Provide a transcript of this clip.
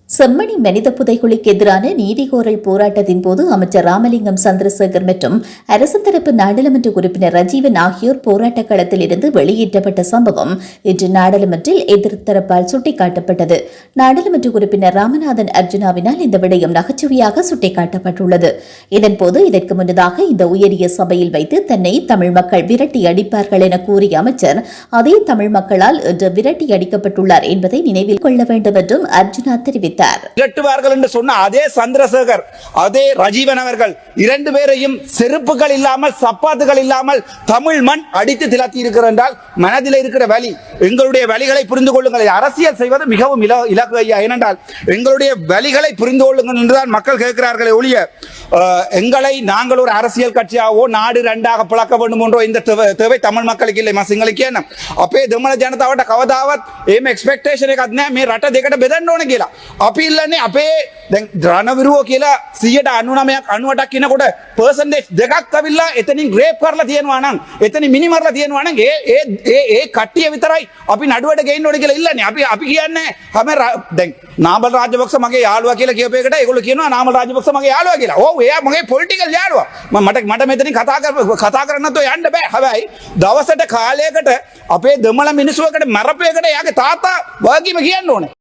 செம்மணி மனித புதைகுழிக்கு எதிரான நீதிகோரல் போராட்டத்தின் போது அமைச்சர் ராமலிங்கம் சந்திரசேகர் மற்றும் அரசு தரப்பு நாடாளுமன்ற உறுப்பினர் ரஜீவன் ஆகியோர் போராட்ட களத்தில் இருந்து வெளியேற்றப்பட்ட சம்பவம் இன்று நாடாளுமன்றில் எதிர்த்தரப்பால் சுட்டிக்காட்டப்பட்டது. நாடாளுமன்ற உறுப்பினர் ராமநாதன் அர்ஜுனாவினால் இந்த விடயம் நகைச்சுவையாக சுட்டிக்காட்டப்பட்டுள்ளது. இதன்போது இதற்கு முன்னதாக இந்த உயரிய சபையில் வைத்து தன்னை தமிழ் மக்கள் விரட்டி அடிப்பார்கள் என கூறிய அமைச்சர் அதே தமிழ் மக்களால் இன்று விரட்டி அடிக்கப்பட்டுள்ளார் என்பதை நினைவில் கொள்ள வேண்டும் என்றும் அர்ஜுனா தெரிவித்தார். விரட்டுவார்கள் என்று சொன்ன அதே சந்திரசேகர், அதே ரஜீவன் அவர்கள் இரண்டு பேரையும் செருப்புகள் இல்லாமல் சப்பாத்துகள் இல்லாமல் தமிழ் மண் அடித்து திலத்தி இருக்கிறார் என்றால் மனதில் இருக்கிற வலி, எங்களுடைய வலிகளை புரிந்து கொள்ளுங்கள். அரசியல் செய்வது மிகவும் இலக்கு ஐயா. ஏனென்றால் எங்களுடைய வலிகளை புரிந்து கொள்ளுங்கள் என்றுதான் மக்கள் கேட்கிறார்களே ஒழிய எங்களை நாங்கள் ஒரு அரசியல் கட்சியாகவோ நாடு ரெண்டாக பிளக்க வேண்டும் என்றோ இந்த தேவை தமிழ் மக்களுக்கு இல்லை. මසිංහල කියන අපේ දෙමළ ජනතාවට කවදාවත් එහෙම එක්ස්පෙක්ටේෂන් එකක් නැහැ මේ රට දෙකට බෙදන්න ඕන කියලා. අපි ඉල්ලන්නේ අපේ දැන් රණවිරුව කියලා 99ක් 98ක් කියනකොට පර්සන්ටේජ් දෙකක් අවිල්ලා එතනින් ග්‍රේප් කරලා තියෙනවා නම් එතනින් මිනි මරලා තියෙනවා නම් ඒ කට්ටිය විතරයි අපි නඩුවට ගේන්න ඕනේ කියලා ඉල්ලන්නේ. අපි කියන්නේ හැම දැන් නාමල් රාජපක්ෂ මගේ යාළුවා කියලා කියපු එකට ඒගොල්ලෝ කියනවා නාමල් රාජපක්ෂ මගේ යාළුවා කියලා. ඔව් එයා මගේ පොලිටිකල් යාළුවා. මට මෙතනින් කතා කරන්නත් යන්න බෑ. හැබැයි දවසට කාලයකට අපේ දෙමළ මිනිස්සුවකට මරපේකට යාගේ තාත්තා වගකීම කියන්න ඕනේ.